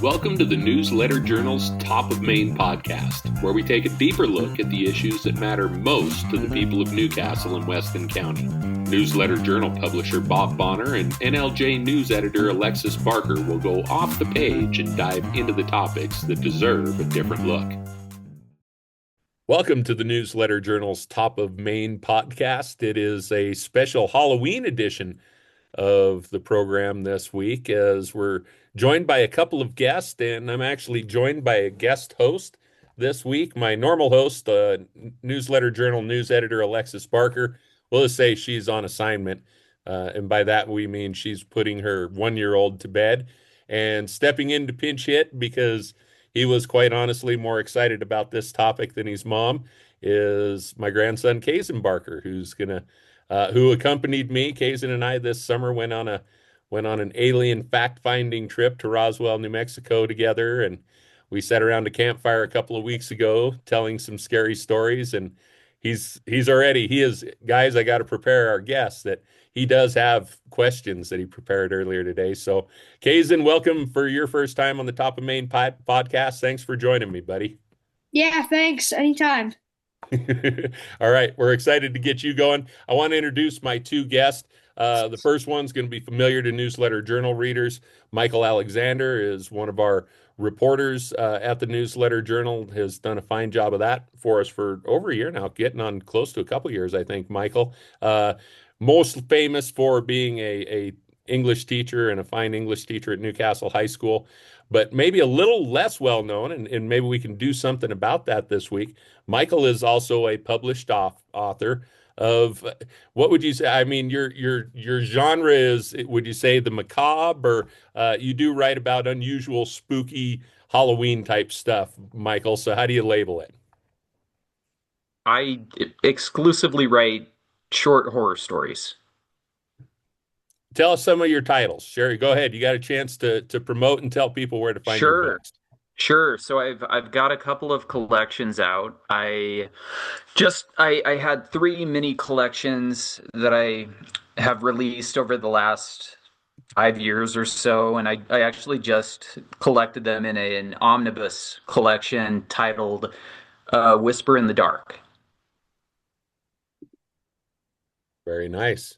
Welcome to the Newsletter Journal's Top of Maine podcast, where we take a deeper look at the issues that matter most to the people of Newcastle and Weston County. Newsletter Journal publisher Bob Bonner and NLJ News editor Alexis Barker will go off the page and dive into the topics that deserve a different look. Welcome to the Newsletter Journal's Top of Maine podcast. It is a special Halloween edition of the program this week, as we're joined by a couple of guests, and I'm actually joined by a guest host this week. My normal host, Newsletter Journal news editor Alexis Barker. We'll just say she's on assignment, and by that we mean she's putting her 1-year-old to bed and stepping in to pinch hit because he was quite honestly more excited about this topic than his mom, is my grandson Kazen Barker, who accompanied me. Kazen and I this summer went on an alien fact-finding trip to Roswell, New Mexico together, and we sat around a campfire a couple of weeks ago telling some scary stories. And he's already, guys, I got to prepare our guests that he does have questions that he prepared earlier today. So Kazen, welcome for your first time on the Top of Maine podcast. Thanks for joining me, buddy. Yeah, thanks. Anytime. All right, we're excited to get you going. I want to introduce my two guests. The first one's going to be familiar to Newsletter Journal readers. Michael Alexander is one of our reporters at the Newsletter Journal, has done a fine job of that for us for over a year now, getting on close to a couple years, I think, Michael. Most famous for being a English teacher and a fine English teacher at Newcastle High School, but maybe a little less well known, and maybe we can do something about that this week. Michael is also a published author of, what would you say? I mean, your genre is, would you say, the macabre, or you do write about unusual, spooky Halloween type stuff, Michael? So how do you label it? I exclusively write short horror stories. Tell us some of your titles. Sherry, go ahead. You got a chance to promote and tell people where to find your Sure, books. sure. So I've got a couple of collections out. I had three mini collections that I have released over the last 5 years or so, and I actually just collected them in an omnibus collection titled Whisper in the Dark. Very nice.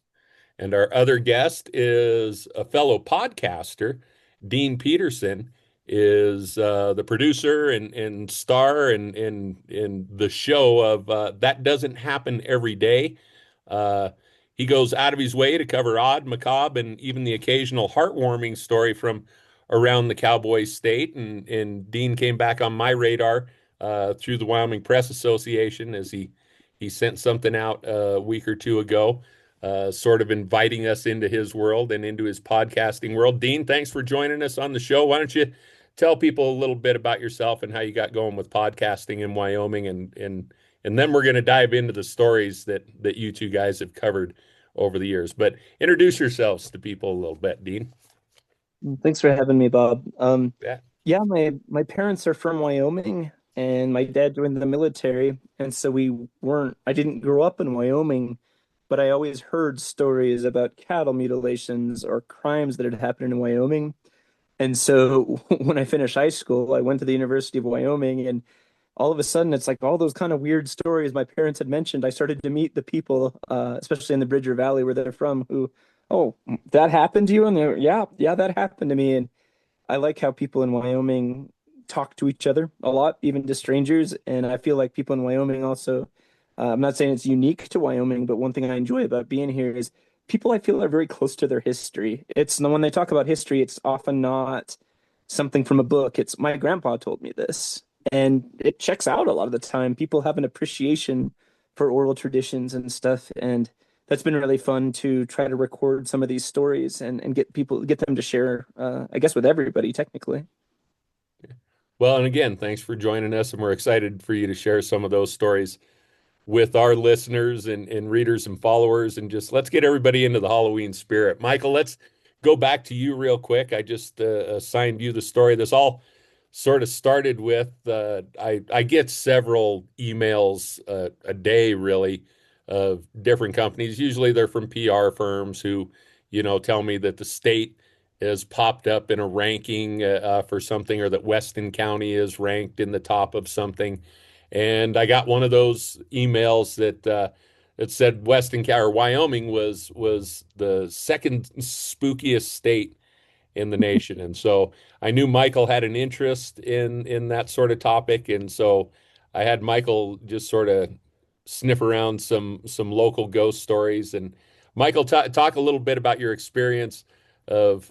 And our other guest is a fellow podcaster. Dean Petersen is the producer and star in the show of That Doesn't Happen Every Day. He goes out of his way to cover odd, macabre, and even the occasional heartwarming story from around the Cowboy State. And Dean came back on my radar through the Wyoming Press Association, as he sent something out a week or two ago, sort of inviting us into his world and into his podcasting world. Dean, thanks for joining us on the show. Why don't you tell people a little bit about yourself and how you got going with podcasting in Wyoming, and then we're going to dive into the stories that you two guys have covered over the years. But introduce yourselves to people a little bit, Dean. Thanks for having me, Bob. Yeah. Yeah, my parents are from Wyoming, and my dad joined the military, and so I didn't grow up in Wyoming, but I always heard stories about cattle mutilations or crimes that had happened in Wyoming. And so when I finished high school, I went to the University of Wyoming, and all of a sudden it's like all those kind of weird stories my parents had mentioned. I started to meet the people, especially in the Bridger Valley where they're from, who, oh, that happened to you? And they're, yeah, that happened to me. And I like how people in Wyoming talk to each other a lot, even to strangers. And I feel like people in Wyoming also, I'm not saying it's unique to Wyoming, but one thing I enjoy about being here is people I feel are very close to their history. It's when they talk about history, it's often not something from a book. It's my grandpa told me this, and it checks out a lot of the time. People have an appreciation for oral traditions and stuff, and that's been really fun to try to record some of these stories and get them to share, I guess, with everybody technically. Well, and again, thanks for joining us, and we're excited for you to share some of those stories with our listeners and readers and followers, and just let's get everybody into the Halloween spirit. Michael, let's go back to you real quick. I just assigned you the story. This all sort of started with, I get several emails a day, really, of different companies. Usually they're from PR firms who, tell me that the state has popped up in a ranking for something, or that Weston County is ranked in the top of something. And I got one of those emails that said Weston County or Wyoming was the second spookiest state in the nation. And so I knew Michael had an interest in that sort of topic, and so I had Michael just sort of sniff around some local ghost stories. And Michael, talk a little bit about your experience of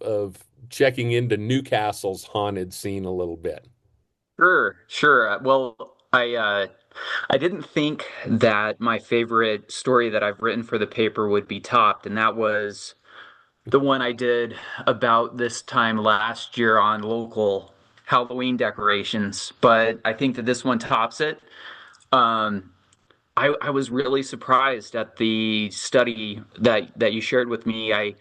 checking into Newcastle's haunted scene a little bit. Sure, sure. Well, I didn't think that my favorite story that I've written for the paper would be topped, and that was the one I did about this time last year on local Halloween decorations. But I think that this one tops it. Um, I was really surprised at the study that you shared with me. I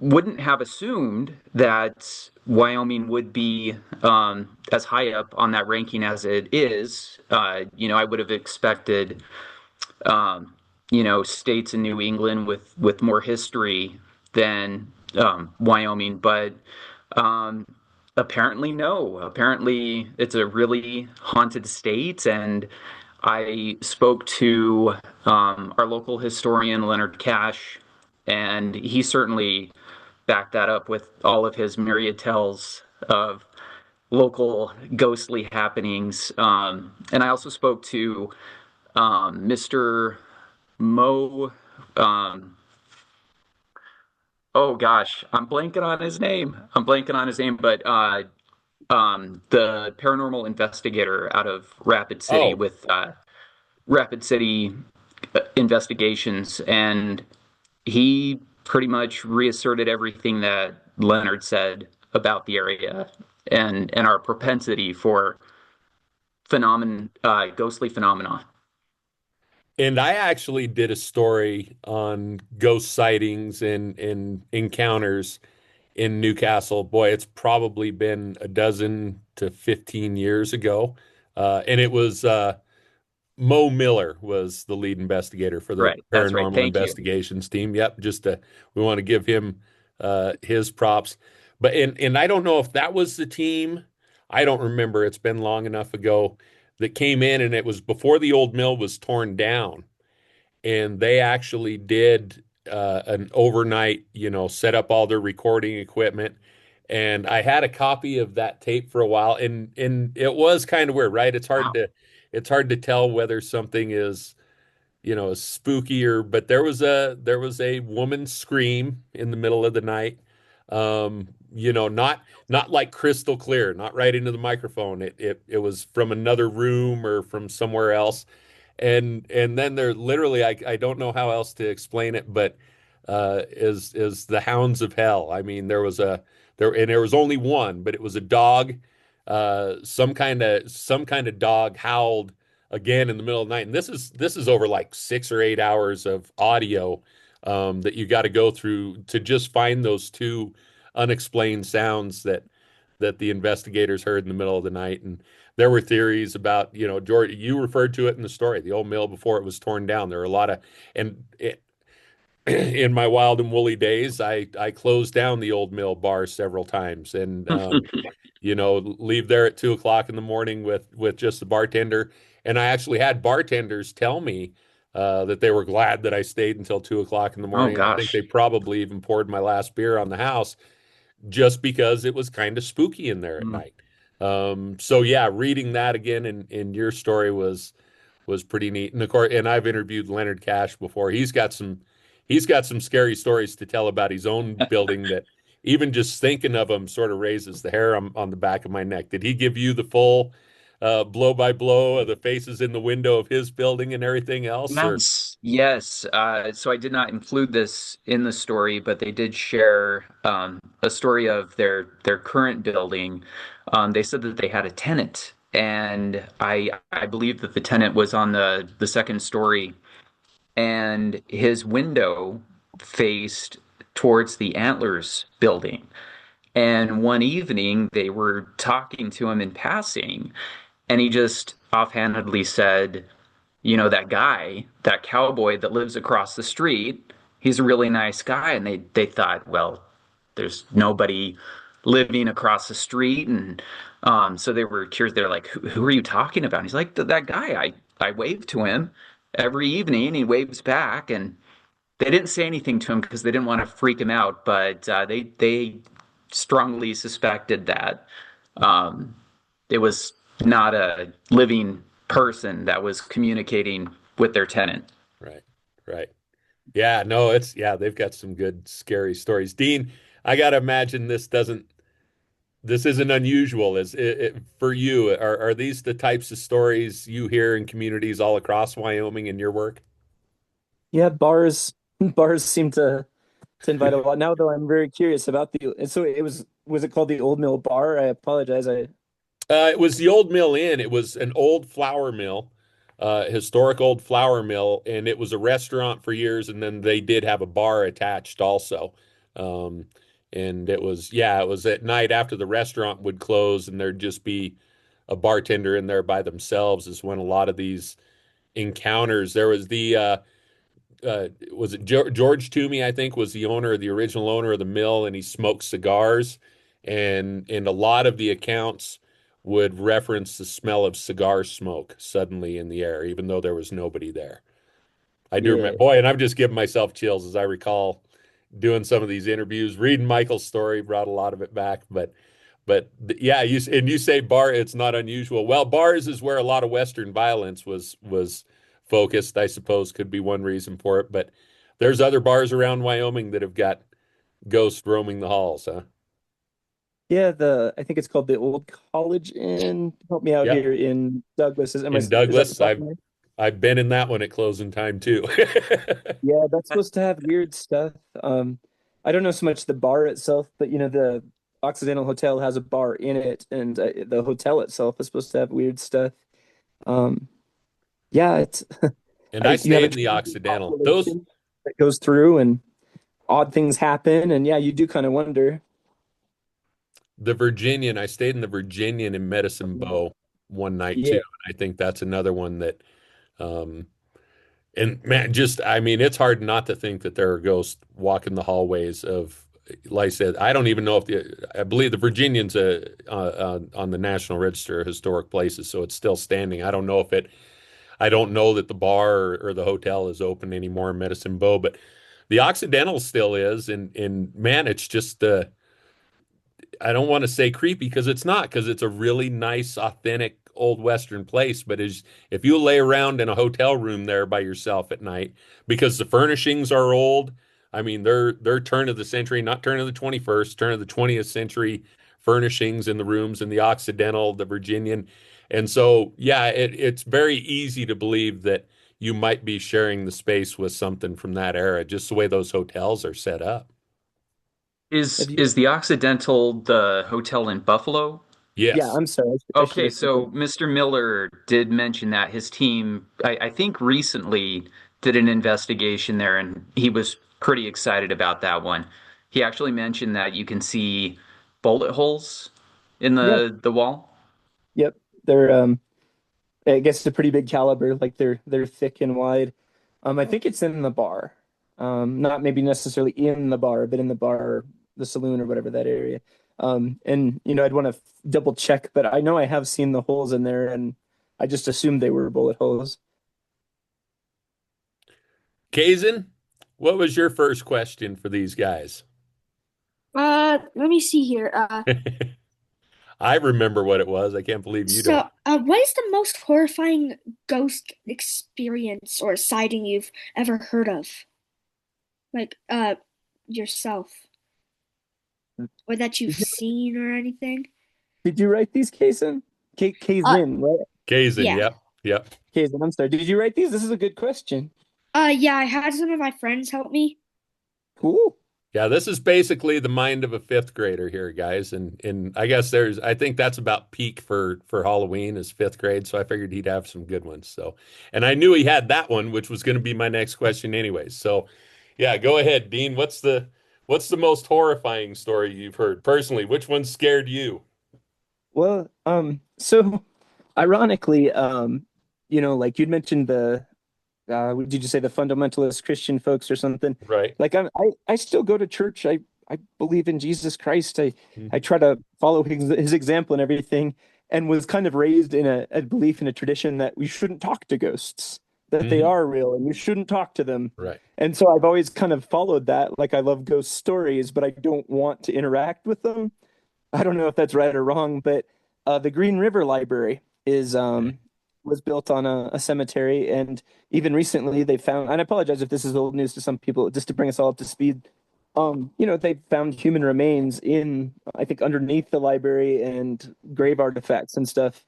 wouldn't have assumed that Wyoming would be as high up on that ranking as it is. I would have expected, states in New England with more history than Wyoming, but um, apparently no. Apparently, it's a really haunted state, and I spoke to our local historian, Leonard Cash, and he certainly backed that up with all of his myriad tales of local ghostly happenings. And I also spoke to Mr. Mo. Um, oh gosh, I'm blanking on his name. I'm blanking on his name, but the paranormal investigator out of Rapid City Oh, with Rapid City Investigations, and he pretty much reasserted everything that Leonard said about the area and our propensity for ghostly phenomena. and I actually did a story on ghost sightings and encounters in Newcastle. Boy, it's probably been a dozen to 15 years ago. And it was Mo Miller was the lead investigator for the Right, that's right. paranormal Thank you. investigations team. Yep, we want to give him his props. But and I don't know if that was the team. I don't remember. It's been long enough ago that came in, and it was before the old mill was torn down, and they actually did an overnight, set up all their recording equipment. And I had a copy of that tape for a while, and it was kind of weird, right? Wow. It's hard to tell whether something is, spooky, or but there was a woman scream in the middle of the night. Not like crystal clear, not right into the microphone. It was from another room or from somewhere else. And then there literally, I don't know how else to explain it, but is the hounds of hell. I mean, there was only one, but it was a dog. Some kind of dog howled again in the middle of the night. And this is over like 6 or 8 hours of audio that you got to go through to just find those two unexplained sounds that the investigators heard in the middle of the night. And there were theories about, George, you referred to it in the story, the old mill before it was torn down. There were a lot of, and in my wild and woolly days, I closed down the old mill bar several times, and leave there at 2 o'clock in the morning with just the bartender. And I actually had bartenders tell me that they were glad that I stayed until 2 o'clock in the Oh morning. And I think they gosh. probably even poured my last beer on the house just because it was kind of spooky in there at Mm. night. So yeah, reading that again in your story was pretty neat. And of course, and I've interviewed Leonard Cash before. He's got some scary stories to tell about his own building that even just thinking of them sort of raises the hair on the back of my neck. Did he give you the full blow by blow of the faces in the window of his building and everything else? Or Yes, yes. So I did not include this in the story, but they did share a story of their current building. They said that they had a tenant, and I believe that the tenant was on the second story, and his window faced towards the Antlers building. And one evening they were talking to him in passing, and he just offhandedly said, that guy, that cowboy that lives across the street, he's a really nice guy. And they thought, well, there's nobody living across the street. And so they were curious. They're like, who are you talking about? And he's like, that guy. I wave to him every evening. He waves back. And they didn't say anything to him because they didn't want to freak him out, but they strongly suspected that it was not a living person that was communicating with their tenant. Right. Right. Yeah, no, they've got some good scary stories. Dean, I gotta imagine this isn't unusual. For you? Are these the types of stories you hear in communities all across Wyoming in your work? Yeah, bars seem to invite a lot. Now though, I'm very curious about the. And so was it called the Old Mill Bar? I apologize. It was the Old Mill Inn. It was an old flour mill, historic old flour mill, and it was a restaurant for years. And then they did have a bar attached also. Um, and it was at night after the restaurant would close, and there'd just be a bartender in there by themselves. Is when a lot of these encounters. There was was it George Toomey, I think, was the original owner of the mill, and he smoked cigars, and a lot of the accounts would reference the smell of cigar smoke suddenly in the air, even though there was nobody there. I do Yeah, remember, boy, and I'm just giving myself chills as I recall doing some of these interviews. Reading Michael's story brought a lot of it back, but you say bar, it's not unusual. Well, bars is where a lot of Western violence was focused, I suppose, could be one reason for it. But there's other bars around Wyoming that have got ghosts roaming the halls, huh? yeah. The I think it's called the Old College Inn. Help me out Yep. here in Douglas. In Is that the Douglas, proper name? I've been in that one at closing time too. Yeah, that's supposed to have weird stuff. I don't know so much the bar itself, but the Occidental Hotel has a bar in it, and the hotel itself is supposed to have weird stuff. Um, yeah, it's And I you have stayed a in the transient Occidental. Those population that goes through, and odd things happen, and yeah, you do kind of wonder. The Virginian, I stayed in the Virginian in Medicine Bow one night too. Yeah, And I think that's another one that um and man, just I mean, it's hard not to think that there are ghosts walking the hallways of, like I said, I don't even know if I believe the Virginian's on the National Register of Historic Places, so it's still standing. I don't know that the bar or the hotel is open anymore in Medicine Bow, but the Occidental still is, and man, it's just I don't want to say creepy because it's not, because it's a really nice, authentic old Western place. But if you lay around in a hotel room there by yourself at night, because the furnishings are old, I mean they're turn of the century, not turn of the 21st, turn of the 20th century furnishings in the rooms in the Occidental, the Virginian, and so yeah, it's very easy to believe that you might be sharing the space with something from that era, just the way those hotels are set up. have you? Is the Occidental the hotel in Buffalo? Yeah, Yes. I'm sorry, I should Okay, have said so that. Mr. Miller did mention that his team, I think recently did an investigation there, and he was pretty excited about that one. He actually mentioned that you can see bullet holes in Yep, the wall. yep. They're I guess it's a pretty big caliber, like they're thick and wide. I think it's in the bar. Not maybe necessarily in the bar, but in the bar, the saloon or whatever that area. And I'd want to double check, but I know I have seen the holes in there, and I just assumed they were bullet holes. Kazen, what was your first question for these guys? Let me see here. I remember what it was. I can't believe you don't. What is the most horrifying ghost experience or sighting you've ever heard of? Like, yourself, or that you've Did you, seen or anything? did you write these, Kason? Uh, Kazin, right? Kazen, yeah. yep, yep. Kazin, I'm sorry. Did you write these? This is a good question. Yeah, I had some of my friends help me. Cool. Yeah, this is basically the mind of a fifth grader here, guys. And I think that's about peak for Halloween is fifth grade. So I figured he'd have some good ones. So, and I knew he had that one, which was going to be my next question anyways. So, yeah, go ahead, Dean. What's the most horrifying story you've heard personally? Which one scared you? Well, so ironically, like you'd mentioned did you say the fundamentalist Christian folks or something? Right. Like I still go to church. I I believe in Jesus Christ. I Mhm. try to follow his example and everything, and was kind of raised in a belief in a tradition that we shouldn't talk to ghosts, that they Mhm. are real and you shouldn't talk to them. Right. And so I've always kind of followed that. Like I love ghost stories, but I don't want to interact with them. I don't know if that's right or wrong, but the Green River Library is Okay. was built on a cemetery, and even recently they found. And I apologize if this is old news to some people, just to bring us all up to speed. They found human remains in, I think, underneath the library and grave artifacts and stuff.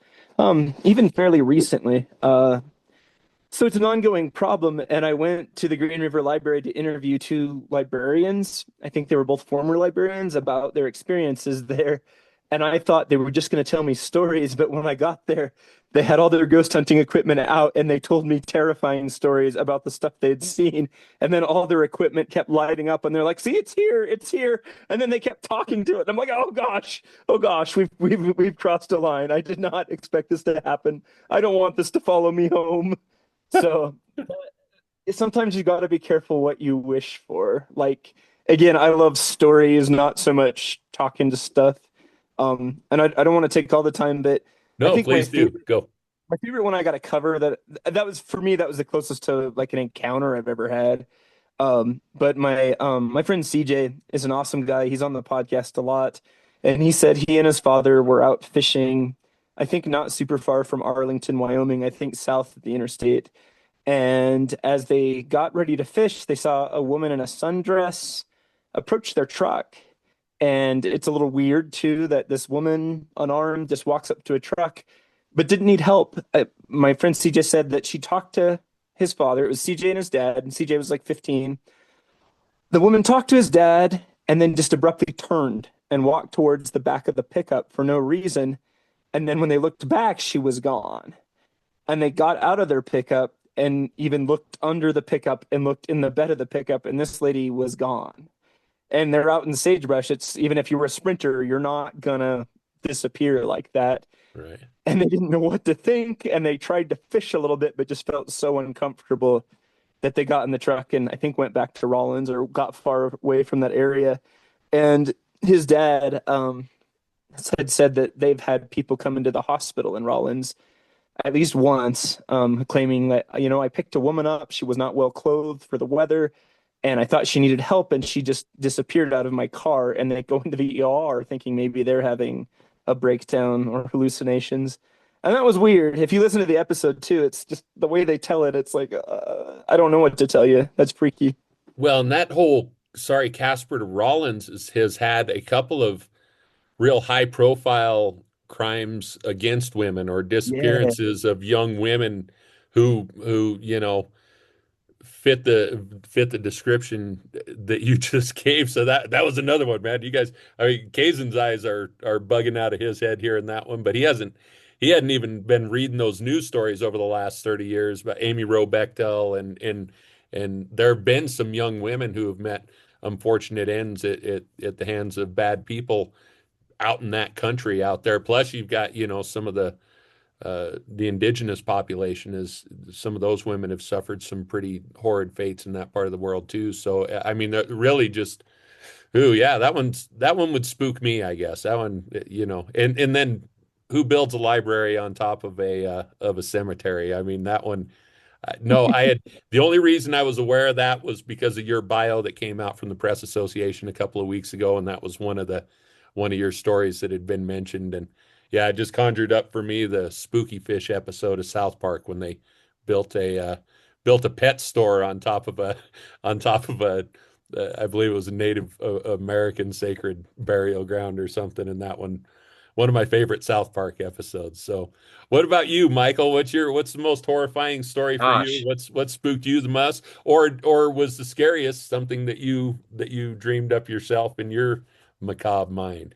Even fairly recently. So it's an ongoing problem, and I went to the Green River Library to interview two librarians. I think they were both former librarians about their experiences there. And I thought they were just going to tell me stories, but when I got there, they had all their ghost hunting equipment out and they told me terrifying stories about the stuff they'd seen. And then all their equipment kept lighting up and they're like, "See, it's here, it's here." And then they kept talking to it. And I'm like, oh gosh, we've crossed a line. I did not expect this to happen. I don't want this to follow me home. So sometimes you got to be careful what you wish for. Like, again, I love stories, not so much talking to stuff. And I don't want to take all the time, but I No, think my please do. favorite Go. my favorite one I got to cover that was for me, that was the closest to like an encounter I've ever had. But my friend CJ is an awesome guy. He's on the podcast a lot, and he said he and his father were out fishing. I think not super far from Arlington, Wyoming. I think south of the interstate. And as they got ready to fish, they saw a woman in a sundress approach their truck. And it's a little weird too that this woman, unarmed, just walks up to a truck, but didn't need help. My friend CJ said that she talked to his father. It was CJ and his dad, and CJ was like 15. The woman talked to his dad and then just abruptly turned and walked towards the back of the pickup for no reason. And then when they looked back, she was gone. And they got out of their pickup and even looked under the pickup and looked in the bed of the pickup, and this lady was gone. And they're out in the sagebrush. It's even if you were a sprinter, you're not gonna disappear like that. Right. And they didn't know what to think, and they tried to fish a little bit, but just felt so uncomfortable that they got in the truck and I think went back to Rollins or got far away from that area. And his dad had said that they've had people come into the hospital in Rollins at least once, claiming that, I picked a woman up. She was not well clothed for the weather, and I thought she needed help, and she just disappeared out of my car. And they go into the ER thinking maybe they're having a breakdown or hallucinations. And that was weird. If you listen to the episode too, it's just the way they tell it. It's like, I don't know what to tell you. That's freaky. Well, and that whole sorry, Casper to Rollins has had a couple of real high profile crimes against women or Yeah. disappearances of young women who fit the description that you just gave. So that was another one, man. You guys, I mean, Kazen's eyes are bugging out of his head here in that one, but he hadn't even been reading those news stories over the last 30 years about Amy Rowe Bechtel and there have been some young women who have met unfortunate ends at the hands of bad people out in that country out there. Plus, you've got, some of the indigenous population is some of those women have suffered some pretty horrid fates in that part of the world too. So, I mean, really just, ooh, yeah, that one would spook me, I guess. That one, and then who builds a library on top of a cemetery? I mean, that one. No, the only reason I was aware of that was because of your bio that came out from the Press Association a couple of weeks ago, and that was one of your stories that had been mentioned. And yeah, it just conjured up for me the Spooky Fish episode of South Park when they built a pet store on top of a I believe it was a Native American sacred burial ground or something. And that one of my favorite South Park episodes. So, what about you, Michael? What's the most horrifying story for you? Gosh, What spooked you the most, or was the scariest something that you dreamed up yourself in your macabre mind?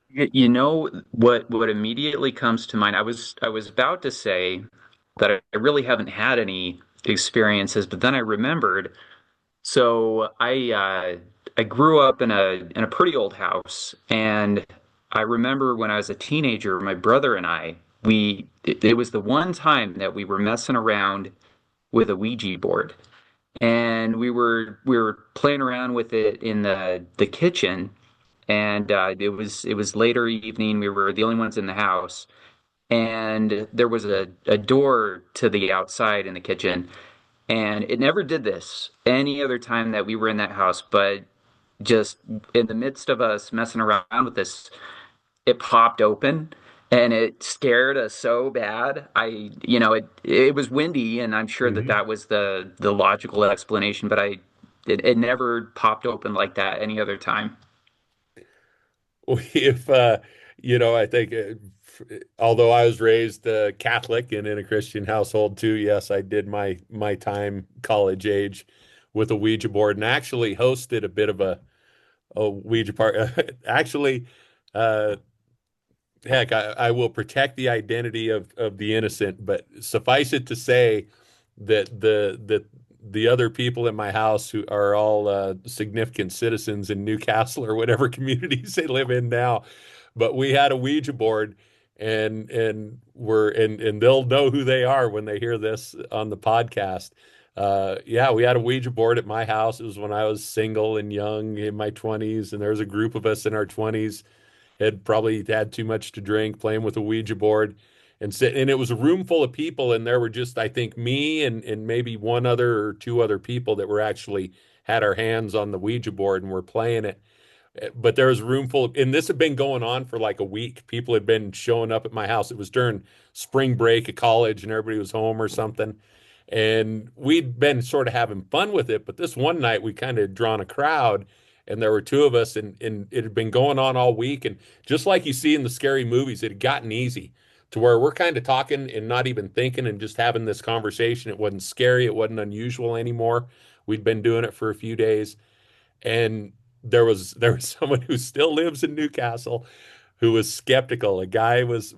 you know what immediately comes to mind? I was about to say that I really haven't had any experiences, but then I remembered. So I grew up in a pretty old house, and I remember when I was a teenager, my brother and I, it was the one time that we were messing around with a Ouija board. and we were playing around with it in the kitchen, and it was later evening. We were the only ones in the house, and there was a door to the outside in the kitchen, and it never did this any other time that we were in that house, but just in the midst of us messing around with this, it popped open and it scared us so bad. It was windy, and I'm sure that Mhm. that was the logical explanation, but it never popped open like that any other time. If I think, although I was raised Catholic and in a Christian household too, yes, I did my time college age with a Ouija board and actually hosted a bit of a Ouija part. Actually, uh, heck, I will protect the identity of the innocent, but suffice it to say that the other people in my house who are all significant citizens in Newcastle or whatever communities they live in now, but we had a Ouija board, and they'll know who they are when they hear this on the podcast. Yeah, we had a Ouija board at my house. It was when I was single and young in my 20s, and there was a group of us in our 20s had probably had too much to drink, playing with a Ouija board, and it was a room full of people, and there were just I think me and maybe one other or two other people that were actually had our hands on the Ouija board and were playing it. But there was a room full of, and this had been going on for like a week. People had been showing up at my house. It was during spring break at college, and everybody was home or something. And we'd been sort of having fun with it. But this one night, we kind of drawn a crowd, and there were two of us, and it had been going on all week. And just like you see in the scary movies, it had gotten easy to where we're kind of talking and not even thinking and just having this conversation. It wasn't scary, it wasn't unusual anymore. We'd been doing it for a few days, and there was someone who still lives in Newcastle who was skeptical. A guy was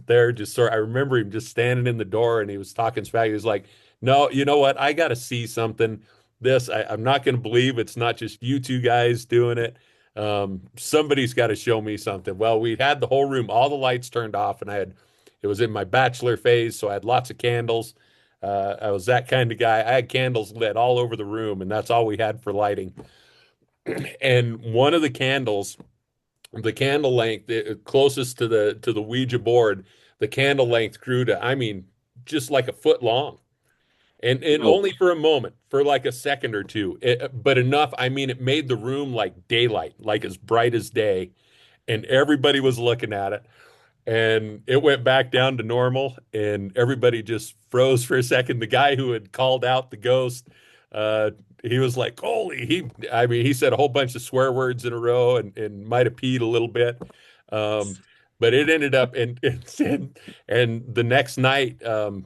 there just sort. I remember him just standing in the door, and he was talking smack. He was like, "No, you know what? I got to see something. I'm not going to believe it's not just you two guys doing it. Somebody's got to show me something." Well, we had the whole room, all the lights turned off, and it was in my bachelor phase, so I had lots of candles. I was that kind of guy. I had candles lit all over the room, and that's all we had for lighting. And one of the candles, the candle length closest to the Ouija board, the candle length grew to, I mean, just like a foot long. And Oh, only for a moment, for like a second or two, but enough. I mean, it made the room like daylight, like as bright as day, and everybody was looking at it. And it went back down to normal, and everybody just froze for a second. The guy who had called out the ghost, uh, he was like, "Holy!" I mean, he said a whole bunch of swear words in a row, and might have peed a little bit. Um, but it ended up, and the next night after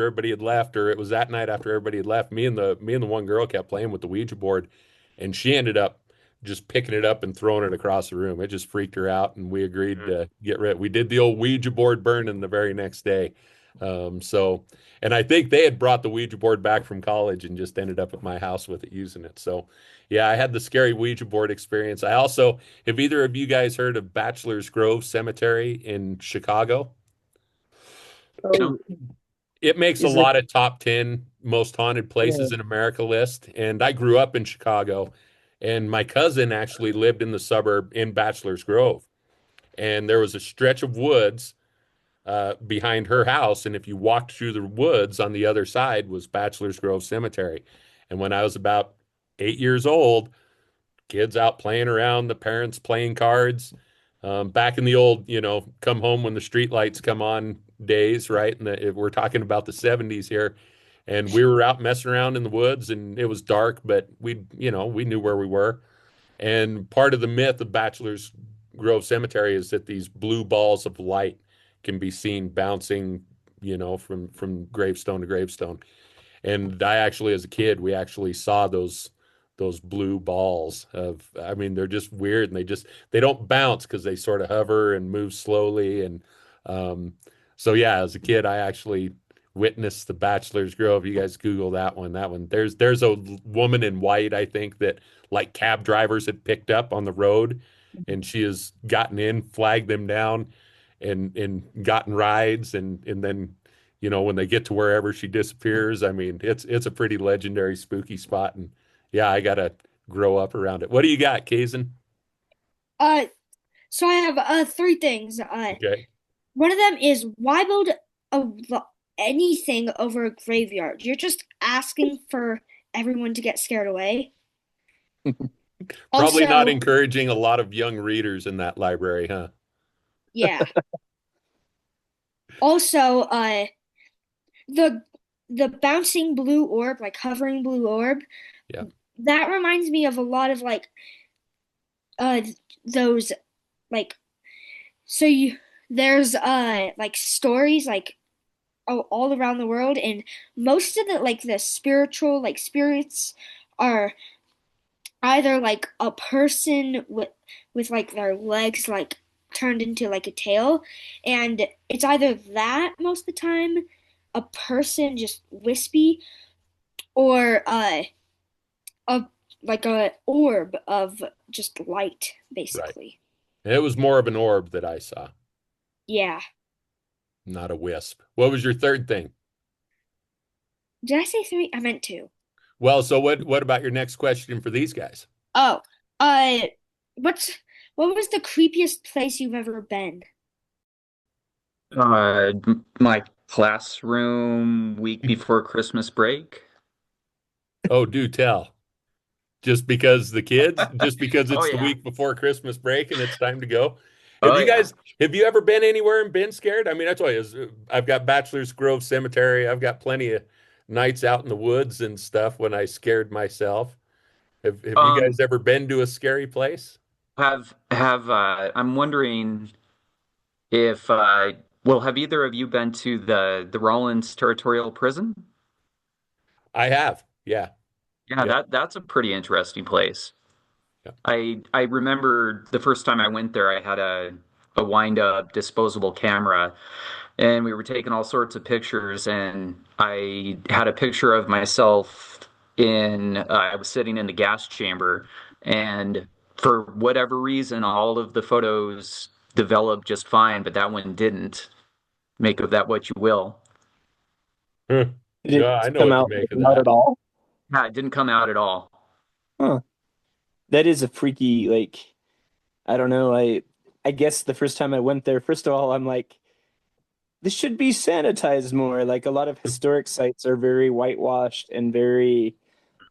everybody had left, or it was that night after everybody had left, me and the one girl kept playing with the Ouija board, and she ended up just picking it up and throwing it across the room. It just freaked her out, and we agreed to get rid. We did the old Ouija board burning the very next day. So, and I think they had brought the Ouija board back from college and just ended up at my house with it, using it. So, yeah, I had the scary Ouija board experience. I also, have either of you guys heard of Bachelor's Grove Cemetery in Chicago? no. Oh, It makes a is it? lot of top 10 most haunted Yeah. places in America list. And I grew up in Chicago, and my cousin actually lived in the suburb in Bachelor's Grove. And there was a stretch of woods behind her house. And if you walked through the woods, on the other side was Bachelor's Grove Cemetery. And when I was about 8 years old, kids out playing around, the parents playing cards. Back in the old, come home when the street lights come on days, right? And if we're talking about the 70s here. And we were out messing around in the woods, and it was dark, but we knew where we were. And part of the myth of Bachelor's Grove Cemetery is that these blue balls of light can be seen bouncing, from gravestone to gravestone. And I actually, as a kid, we actually saw those blue balls of, I mean, they're just weird, and they don't bounce because they sort of hover and move slowly. And um, so yeah, as a kid, I actually witnessed the Bachelor's Grove. You guys Google that one. There's a woman in white, I think, that like cab drivers had picked up on the road, and she has gotten in, flagged them down, and gotten rides, and then when they get to wherever she disappears. I mean, it's a pretty legendary spooky spot, and yeah, I gotta grow up around it. What do you got, Kazen? Uh, so I have three things. Okay. One of them is why build anything over a graveyard? You're just asking for everyone to get scared away. Probably not Also, encouraging a lot of young readers in that library, huh? yeah. Also, the the bouncing blue orb, like hovering blue orb, Yeah. that reminds me of a lot of like uh those like so you there's like stories like all around the world, and most of the spiritual like spirits are either like a person with like their legs like turned into like a tail, and it's either that most of the time, a person just wispy, or a like a orb of just light Right. basically. It was more of an orb that I saw, Yeah. not a wisp. What was your third thing? Did I say three? I meant two. Well, so what about your next question for these guys? Oh, uh, what's what was the creepiest place you've ever been? My classroom week before Christmas break. Oh, do tell. Just because Oh it's the yeah. week before Christmas break and it's time to go. Oh yeah. Have you ever been anywhere and been scared? I mean, that's why I've got Bachelor's Grove Cemetery. I've got plenty of nights out in the woods and stuff when I scared myself. Have you guys Um, ever been to a scary place? have I'm wondering if have either of you been to the Rawlins Territorial Prison? I have. Yeah. Yeah, Yeah. that's a pretty interesting place. Yeah. I remember the first time I went there, I had a wind up disposable camera, and we were taking all sorts of pictures, and I had a picture of myself I was sitting in the gas chamber, and for whatever reason, all of the photos developed just fine, but that one didn't. Make of that what you will. Huh. Did Yeah, it I know come what to out make of not that. at all? Yeah, it didn't come out at all. Huh. That is a freaky, like, I don't know. I guess the first time I went there, first of all, I'm like, this should be sanitized more. Like a lot of historic sites are very whitewashed and very,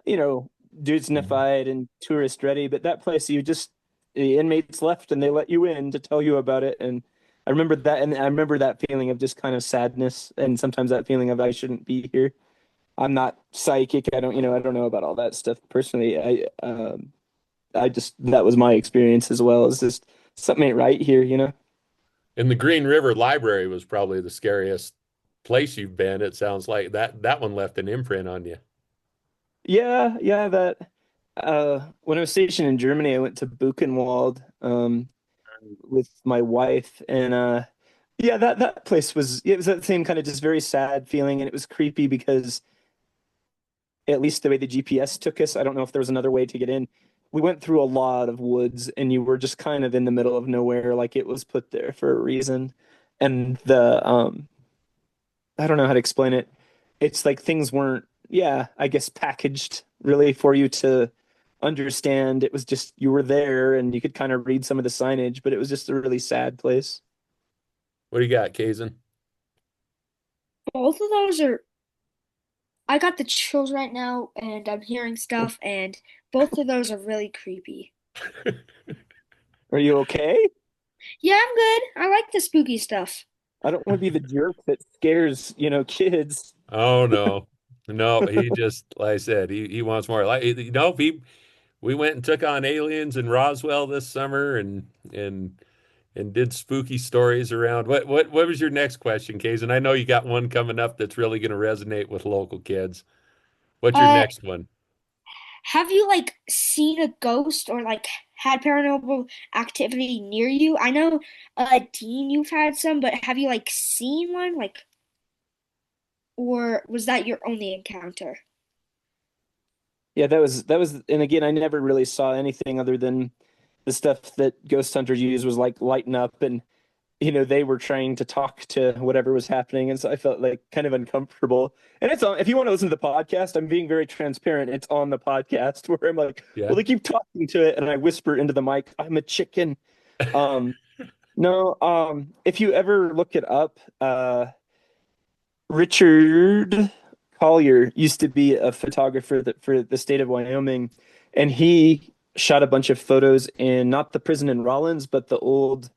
you know, dudes-nified and tourist ready. But that place, the inmates left and they let you in to tell you about it. And I remember that, and I remember that feeling of just kind of sadness, and sometimes that feeling of I shouldn't be here. I'm not psychic. I don't know about all that stuff personally. I just that was my experience as well. It's just something ain't right here. And the Green River Library was probably the scariest place you've been. It sounds like that one left an imprint on you. Yeah, yeah, that when I was stationed in Germany, I went to Buchenwald with my wife, and yeah, that place it was that same kind of just very sad feeling, and it was creepy because at least the way the GPS took us, I don't know if there was another way to get in. We went through a lot of woods, and you were just kind of in the middle of nowhere, like it was put there for a reason. And the I don't know how to explain it. It's like things weren't, yeah, I guess packaged really for you to understand. It was just you were there and you could kind of read some of the signage, but it was just a really sad place. What do you got, Kazen? Both of those are, I got the chills right now, and I'm hearing stuff, and both of those are really creepy. Are you okay? Yeah, I'm good. I like the spooky stuff. I don't want to be the jerk that scares, kids. Oh no. No, he just like I said, he wants more. Like we went and took on aliens in Roswell this summer and did spooky stories around. What was your next question, Kazen? I know you got one coming up that's really going to resonate with local kids. What's your Uh, next one? have you like seen a ghost or like had paranormal activity near you? I know, Dean, you've had some, but have you like seen one, like, or was that your only encounter? Yeah, that was, and again, I never really saw anything other than the stuff that ghost hunters use was like lighten up, and they were trying to talk to whatever was happening, and so I felt like kind of uncomfortable. And it's on. If you want to listen to the podcast, I'm being very transparent. It's on the podcast where I'm like, Yeah. well, they keep talking to it, and I whisper into the mic, "I'm a chicken." Um, no, if you ever look it up, Richard Collier used to be a photographer for the state of Wyoming, and he shot a bunch of photos in not the prison in Rollins, but the old,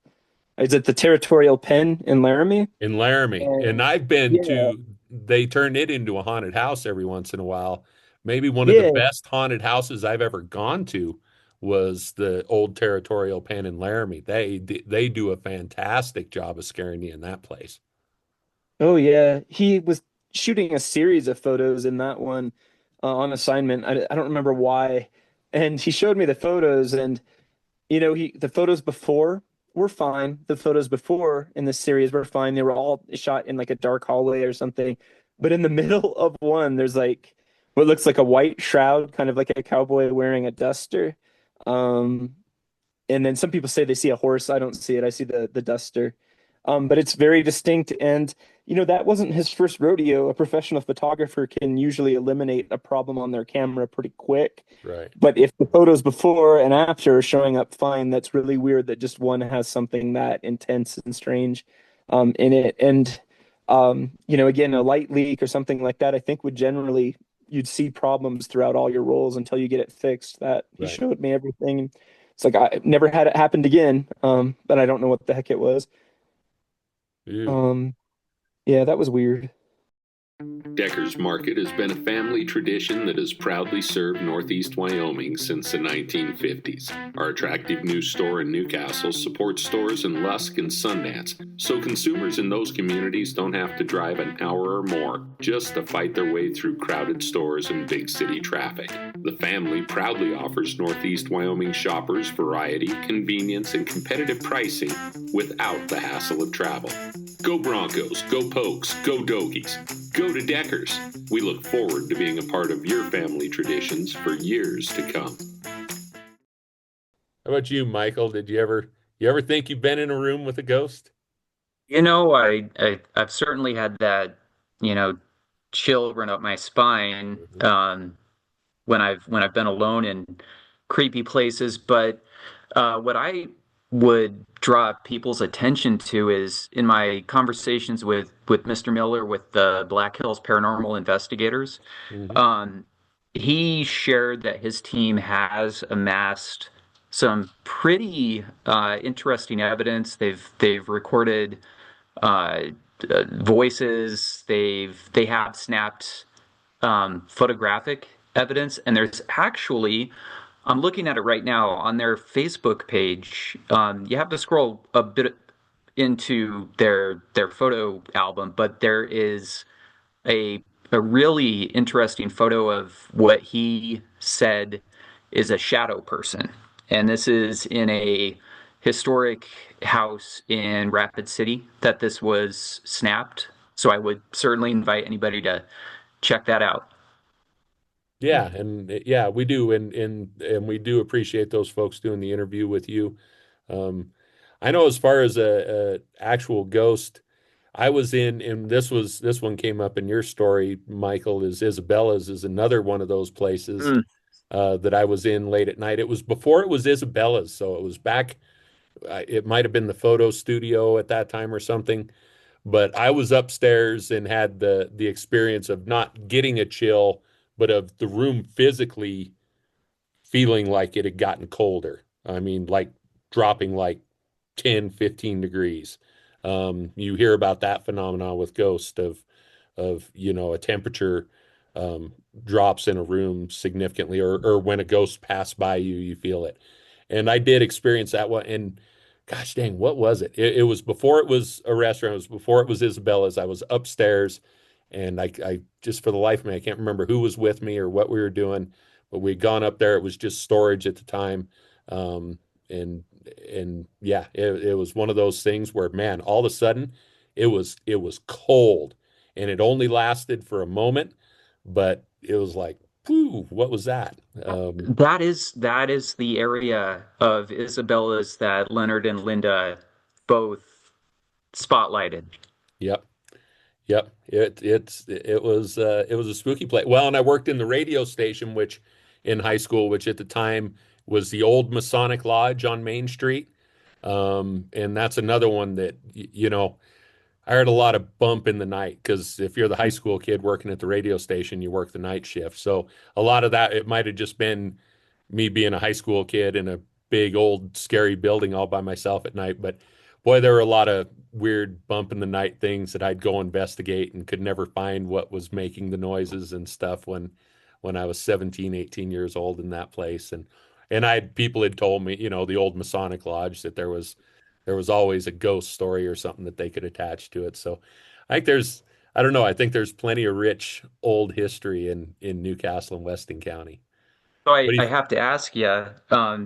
is it the Territorial Pen in Laramie? In Laramie. And And I've been yeah, to, they turned it into a haunted house every once in a while. Maybe one of the yeah. best haunted houses I've ever gone to was the old Territorial Pen in Laramie. They do a fantastic job of scaring you in that place. Oh yeah, he was shooting a series of photos in that one on assignment. I don't remember why, and he showed me the photos, and he the photos before were fine. The photos before in this series were fine. They were all shot in like a dark hallway or something. But in the middle of one, there's like what looks like a white shroud, kind of like a cowboy wearing a duster. Um, and then some people say they see a horse. I don't see it. I see the duster. But it's very distinct. And that wasn't his first rodeo. A professional photographer can usually eliminate a problem on their camera pretty quick. Right. But if the photos before and after are showing up fine, that's really weird that just one has something that intense and strange in it. And again, a light leak or something like that, I think would generally you'd see problems throughout all your rolls until you get it fixed. That he Right. showed me everything. It's like I never had it happened again, but I don't know what the heck it was. Ew. Um, yeah, that was weird. Decker's Market has been a family tradition that has proudly served Northeast Wyoming since the 1950s. Our attractive new store in Newcastle supports stores in Lusk and Sundance, so consumers in those communities don't have to drive an hour or more just to fight their way through crowded stores and big city traffic. The family proudly offers Northeast Wyoming shoppers variety, convenience, and competitive pricing without the hassle of travel. Go Broncos, go Pokes, go Dogies, go to Deckers. We look forward to being a part of your family traditions for years to come. How about you, Michael? Did you ever think you've been in a room with a ghost? I've certainly had that, chill run up my spine when I've been alone in creepy places. But what I would draw people's attention to is in my conversations with Mr. Miller with the Black Hills Paranormal Investigators. Mm-hmm. Um, he shared that his team has amassed some pretty interesting evidence. They've recorded uh, voices. They have snapped photographic evidence, and there's actually, I'm looking at it right now on their Facebook page. You have to scroll a bit into their photo album, but there is a a really interesting photo of what he said is a shadow person. And this is in a historic house in Rapid City that this was snapped. So I would certainly invite anybody to check that out. Yeah, and yeah, we do, and we do appreciate those folks doing the interview with you. Um, I know as far as a actual ghost, I was in, and this one came up in your story, Michael, is Isabella's is another one of those places Mm. that I was in late at night. It was before it was Isabella's, so it was back. It might have been the photo studio at that time or something, but I was upstairs and had the experience of not getting a chill, but of the room physically feeling like it had gotten colder. I mean, like dropping like 10, 15 degrees. You hear about that phenomenon with ghosts of a temperature um, drops in a room significantly, or when a ghost passed by you, you feel it. And I did experience that one. And gosh dang, what was it? It was before it was a restaurant. It was before it was Isabella's. I was upstairs, and I just for the life of me, I can't remember who was with me or what we were doing, but we'd gone up there. It was just storage at the time. Um, and and yeah, it was one of those things where, man, all of a sudden it was cold, and it only lasted for a moment, but it was like, whew, what was that? That is the area of Isabella's that Leonard and Linda both spotlighted. Yep. Yep. It was a spooky place. Well, and I worked in the radio station, which in high school, which at the time was the old Masonic Lodge on Main Street. And that's another one that I heard a lot of bump in the night because if you're the high school kid working at the radio station, you work the night shift. So a lot of that, it might have just been me being a high school kid in a big old scary building all by myself at night. But boy, there were a lot of weird bump in the night things that I'd go investigate and could never find what was making the noises and stuff when I was 17, 18 years old in that place. And people had told me, the old Masonic Lodge that there was always a ghost story or something that they could attach to it. So I think I don't know, I think there's plenty of rich old history in Newcastle and Weston County. So What do I you, have to ask you,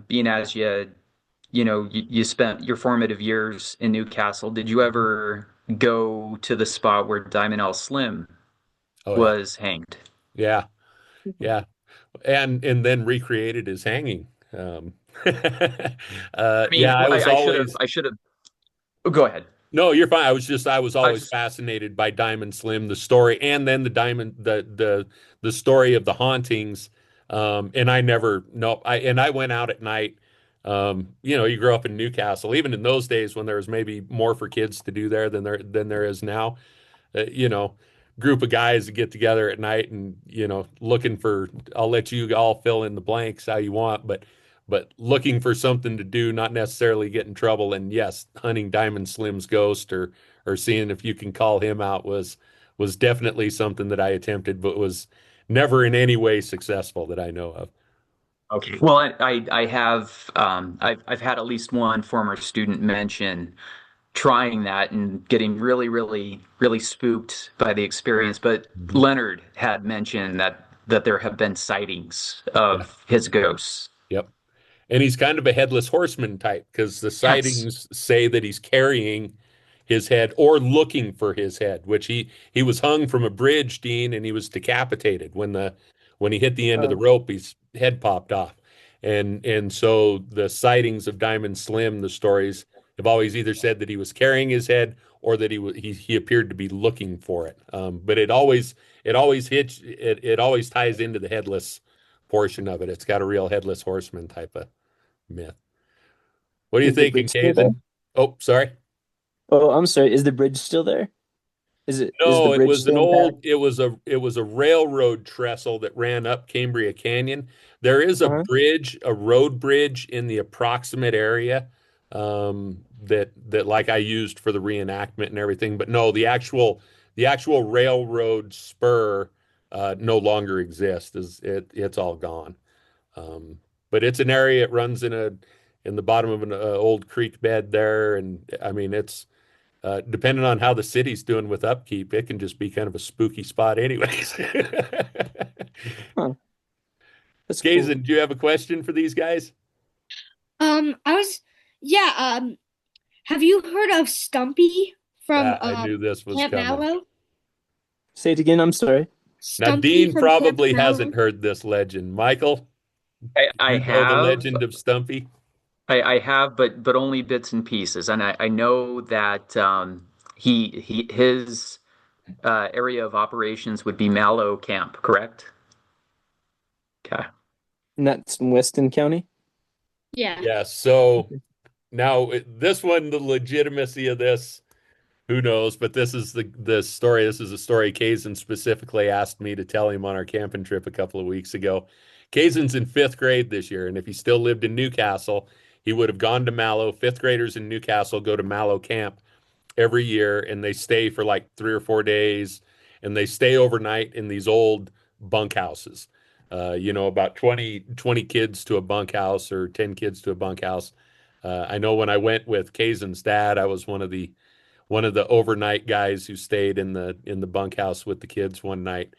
being as you spent your formative years in Newcastle, did you ever go to the spot where Diamond L Slim oh yeah, was hanged? yeah, yeah. And then recreated his hanging. I mean, Yeah, I should have. Oh, go ahead. no, you're fine. I was I always was, fascinated by Diamond Slim, the story, and then the story of the hauntings. And I never, no, I went out at night. You grow up in Newcastle, even in those days when there was maybe more for kids to do there than there is now. uh, you know, Group of guys that get together at night and, looking for, I'll let you all fill in the blanks how you want, but looking for something to do, not necessarily get in trouble. And yes, hunting Diamond Slim's ghost or seeing if you can call him out was definitely something that I attempted, but was never in any way successful that I know of. okay. Well, I have I've had at least one former student mention trying that and getting really, really, really spooked by the experience. But Mhm. Leonard had mentioned that there have been sightings Yeah. of his ghosts. Yep. And he's kind of a headless horseman type because the Yes. sightings say that he's carrying his head or looking for his head, which he was hung from a bridge, Dean, and he was decapitated when he hit the end of the Oh, rope, his head popped off. And so the sightings of Diamond Slim, the stories have always either said that he was carrying his head or that he appeared to be looking for it. But it always ties into the headless portion of it. It's got a real headless horseman type of myth. What are you is the thinking, bridge still there? Kazen? Oh, sorry. Oh, I'm sorry. Is the bridge still there? Is the No, bridge still intact? it was a railroad trestle that ran up Cambria Canyon. There is a Uh-huh. bridge, a road bridge in the approximate area that like I used for the reenactment and everything. But no, the actual railroad spur no longer exists. It's all gone. But it's an area. It runs in the bottom of an old creek bed there, and I mean it's depending on how the city's doing with upkeep, it can just be kind of a spooky spot, anyways. Huh. That's cool. Gazen, do you have a question for these guys? I was, yeah, have you heard of Stumpy from I knew this was Camp coming. Mallow? Say it again. I'm sorry. Now, Stumpy Dean from Camp probably hasn't Mallow? heard this legend. Michael, I you know the have. legend of Stumpy? I have, but only bits and pieces. And I know that his area of operations would be Mallow Camp, correct? Okay. And that's in Weston County. Yeah. Yeah, so now this one, the legitimacy of this, who knows? But the story. This is a story Kazan specifically asked me to tell him on our camping trip a couple of weeks ago. Kazan's in fifth grade this year, and if he still lived in Newcastle, he would have gone to Mallow. Fifth graders in Newcastle go to Mallow Camp every year, and they stay for like 3 or 4 days, and they stay overnight in these old bunkhouses. About 20 kids to a bunkhouse or 10 kids to a bunkhouse. I know when I went with Kazan's dad, I was one of the overnight guys who stayed in the bunkhouse with the kids one night.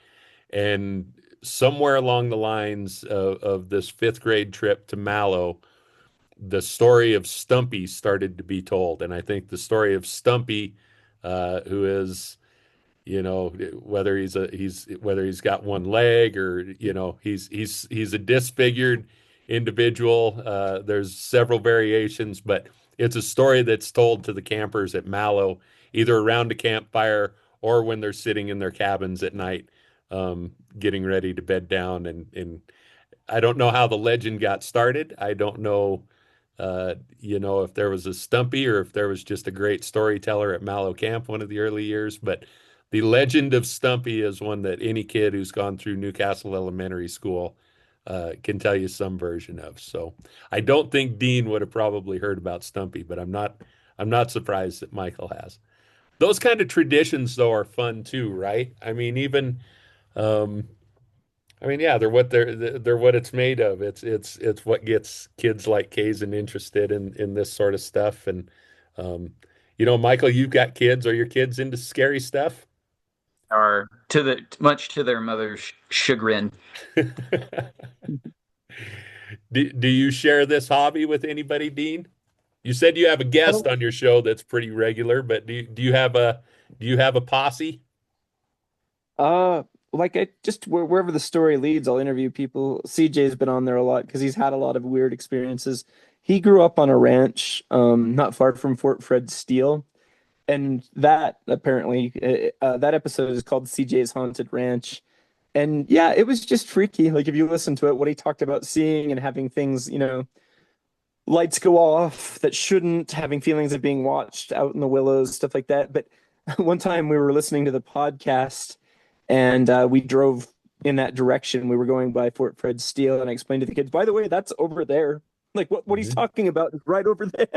And somewhere along the lines of this fifth grade trip to Mallow, the story of Stumpy started to be told. And I think the story of Stumpy, who is, whether he's got one leg or, he's a disfigured individual. There's several variations, but It's a story that's told to the campers at Mallow, either around a campfire or when they're sitting in their cabins at night, getting ready to bed down. And I don't know how the legend got started. I don't know, if there was a Stumpy or if there was just a great storyteller at Mallow Camp one of the early years. But the legend of Stumpy is one that any kid who's gone through Newcastle Elementary School can tell you some version of. So I don't think Dean would have probably heard about Stumpy, but I'm not surprised that Michael has. Those kind of traditions though are fun too, right? I mean, even um, yeah, they're what it's made of. It's what gets kids like Kazen interested in this sort of stuff. And Michael, you've got kids. Are your kids into scary stuff? Are much to their mother's chagrin. Do you share this hobby with anybody, Dean? You said you have a guest on your show that's pretty regular, but do you have a posse? Uh, like I just wherever the story leads, I'll interview people. CJ's been on there a lot because he's had a lot of weird experiences. He grew up on a ranch, not far from Fort Fred Steele, and that apparently, that episode is called CJ's Haunted Ranch. And yeah, it was just freaky. Like if you listen to it, what he talked about seeing and having things, lights go off that shouldn't, having feelings of being watched out in the willows, stuff like that. But one time we were listening to the podcast and we drove in that direction. We were going by Fort Fred Steele, and I explained to the kids, by the way, that's over there. Like what he's talking about is right over there.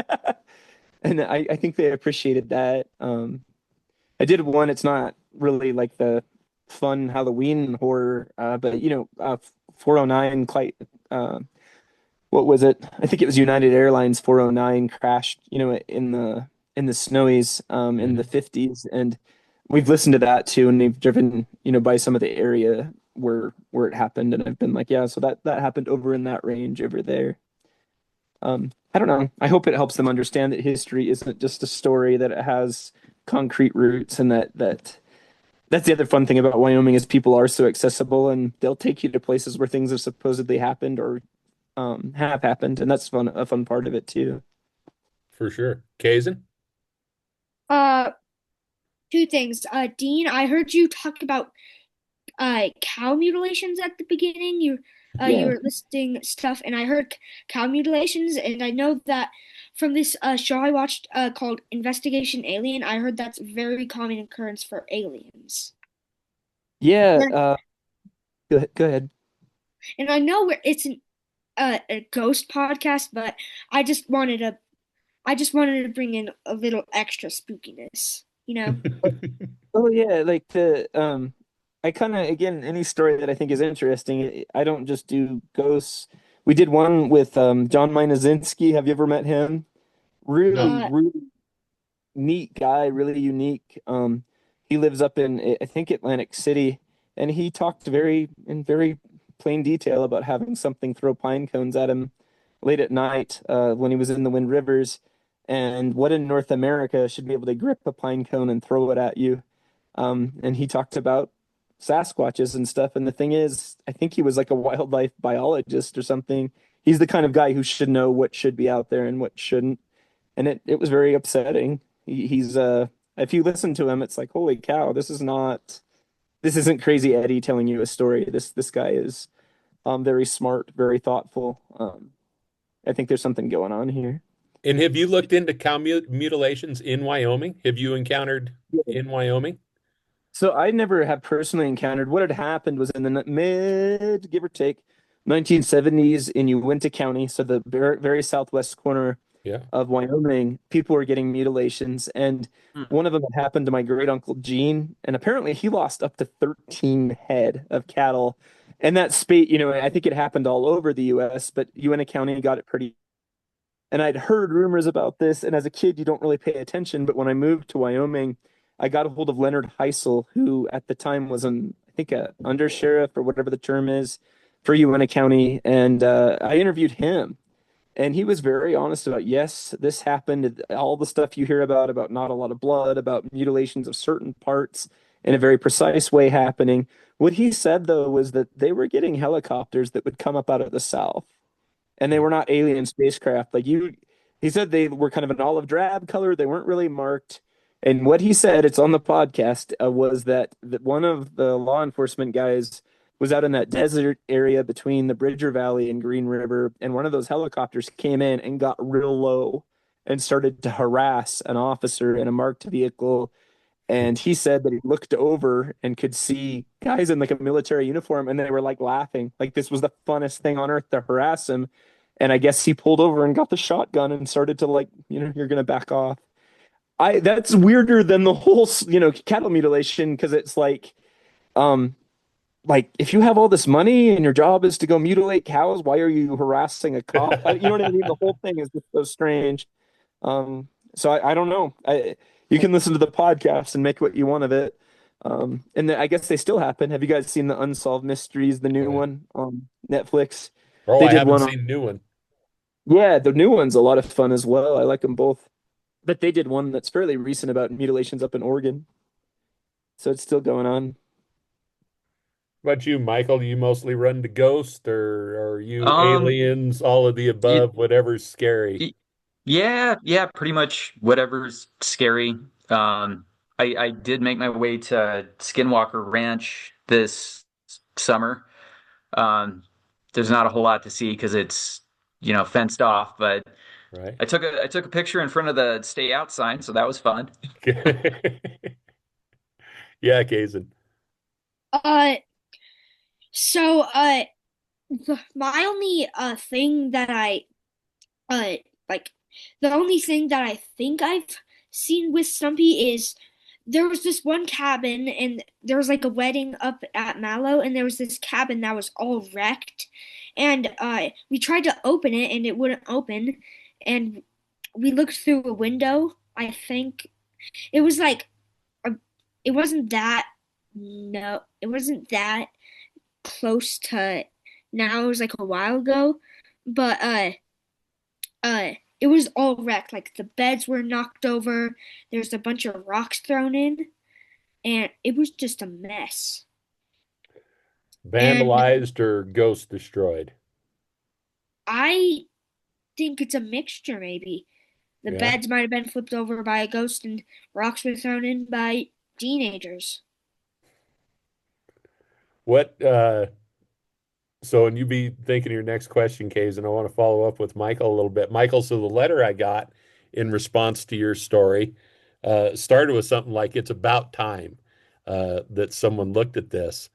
And I think they appreciated that. I did one, it's not really like the fun Halloween horror, but 409 what was it? I think it was United Airlines 409 crashed, in the snowies in the 50s, and we've listened to that too, and we've driven, by some of the area where it happened, and I've been like, yeah, so that happened over in that range over there. I don't know. I hope it helps them understand that history isn't just a story, that it has concrete roots, and that's the other fun thing about Wyoming is people are so accessible, and they'll take you to places where things have supposedly happened or have happened, and that's a fun part of it too. For sure. Kazen? Uh, Two things. Dean, I heard you talk about cow mutilations at the beginning. You Yeah. were listing stuff, and I heard cow mutilations, and I know that from this show I watched called Investigation Alien, I heard that's a very common occurrence for aliens. Yeah, And go ahead. I know it's a ghost podcast, but I just wanted to bring in a little extra spookiness, you know? Oh yeah, like I kind of, again, any story that I think is interesting. I don't just do ghosts. We did one with John Minazinski. Have you ever met him? Really, No. Uh, really neat guy, really unique. He lives up in, I think, Atlantic City, and he talked in very plain detail about having something throw pine cones at him late at night when he was in the Wind Rivers, and what in North America should be able to grip a pine cone and throw it at you. And he talked about Sasquatches and stuff. And the thing is, I think he was like a wildlife biologist or something. He's the kind of guy who should know what should be out there and what shouldn't. And it was very upsetting. He's if you listen to him, it's like, holy cow, this isn't Crazy Eddie telling you a story. This guy is very smart, very thoughtful. I think there's something going on here. And have you looked into cow mutilations in Wyoming? Have you encountered Yeah. in Wyoming? So I never have personally encountered. What had happened was in the mid, give or take, 1970s in Uinta County, so the very, very southwest corner Yeah. of Wyoming, people were getting mutilations, and Hmm. one of them had happened to my great uncle Gene, and apparently he lost up to 13 head of cattle. And that spate, I think it happened all over the U.S., but Uinta County got it pretty. And I'd heard rumors about this, and as a kid, you don't really pay attention. But when I moved to Wyoming, I got a hold of Leonard Heisel, who at the time was I think, a undersheriff or whatever the term is for Uinta County, and I interviewed him, and he was very honest about, yes, this happened. All the stuff you hear about not a lot of blood, about mutilations of certain parts in a very precise way happening. What he said though was that they were getting helicopters that would come up out of the south, and they were not alien spacecraft. Like He said they were kind of an olive drab color. They weren't really marked. And what he said, it's on the podcast, was that one of the law enforcement guys was out in that desert area between the Bridger Valley and Green River, and one of those helicopters came in and got real low and started to harass an officer in a marked vehicle. And he said that he looked over and could see guys in like a military uniform, and they were like laughing, like this was the funnest thing on earth to harass him. And I guess he pulled over and got the shotgun and started to like, you're gonna back off. I That's weirder than the whole, cattle mutilation, because it's um, like if you have all this money and your job is to go mutilate cows, why are you harassing a cop? You know what I mean? The whole thing is just so strange. So I don't know. You can listen to the podcast and make what you want of it. And I guess they still happen. Have you guys seen the Unsolved Mysteries, the new one on Netflix? Oh, They I did haven't one on, seen the new one. yeah, the new one's a lot of fun as well. I like them both. But they did one that's fairly recent about mutilations up in Oregon. So it's still going on. What about you, Michael? Do you mostly run to ghosts, or are you Um, aliens, all of the y above, whatever's scary? y yeah, yeah, pretty much whatever's scary. I did make my way to Skinwalker Ranch this summer. Um, there's not a whole lot to see because it's, fenced off, but Right? I took a picture in front of the stay out sign, so that was fun. Yeah, Kazen. Uh, so my only thing that I uh like the only thing that I think I've seen with Stumpy is there was this one cabin and there was like a wedding up at Mallow and there was this cabin that was all wrecked and we tried to open it and it wouldn't open and we looked through a window. I think it was like a, it wasn't that no, it wasn't that close to now. It was like a while ago, but it was all wrecked. Like the beds were knocked over. There's a bunch of rocks thrown in, and it was just a mess. And Vandalized or ghost destroyed? I think it's a mixture, maybe. The Yeah. beds might have been flipped over by a ghost, and rocks were thrown in by teenagers. What so and you be thinking of your next question, Kays, and I want to follow up with Michael a little bit. Michael, so the letter I got in response to your story started with something like it's about time that someone looked at this,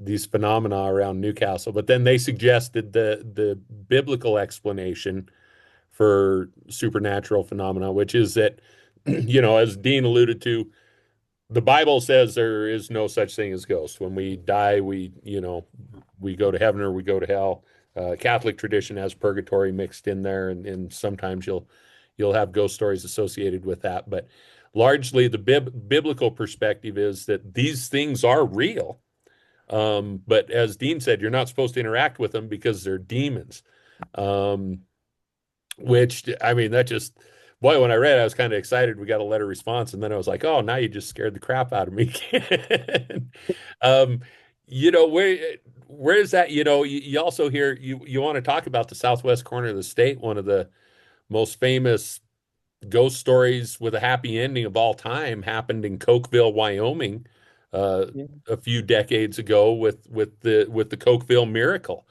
these phenomena around Newcastle. But then they suggested the biblical explanation for supernatural phenomena, which is that, as Dean alluded to, the Bible says there is no such thing as ghosts. When we die, we go to heaven or we go to hell. Catholic tradition has purgatory mixed in there, and sometimes you'll have ghost stories associated with that. But largely, the biblical perspective is that these things are real. But as Dean said, you're not supposed to interact with them because they're demons. Um, which I mean, that just boy, when I read it, I was kind of excited. We got a letter response, and then I was like, oh, now you just scared the crap out of me. um, where is that? You also hear you want to talk about the southwest corner of the state, one of the most famous ghost stories with a happy ending of all time happened in Cokeville, Wyoming, Yeah. a few decades ago with the Cokeville miracle.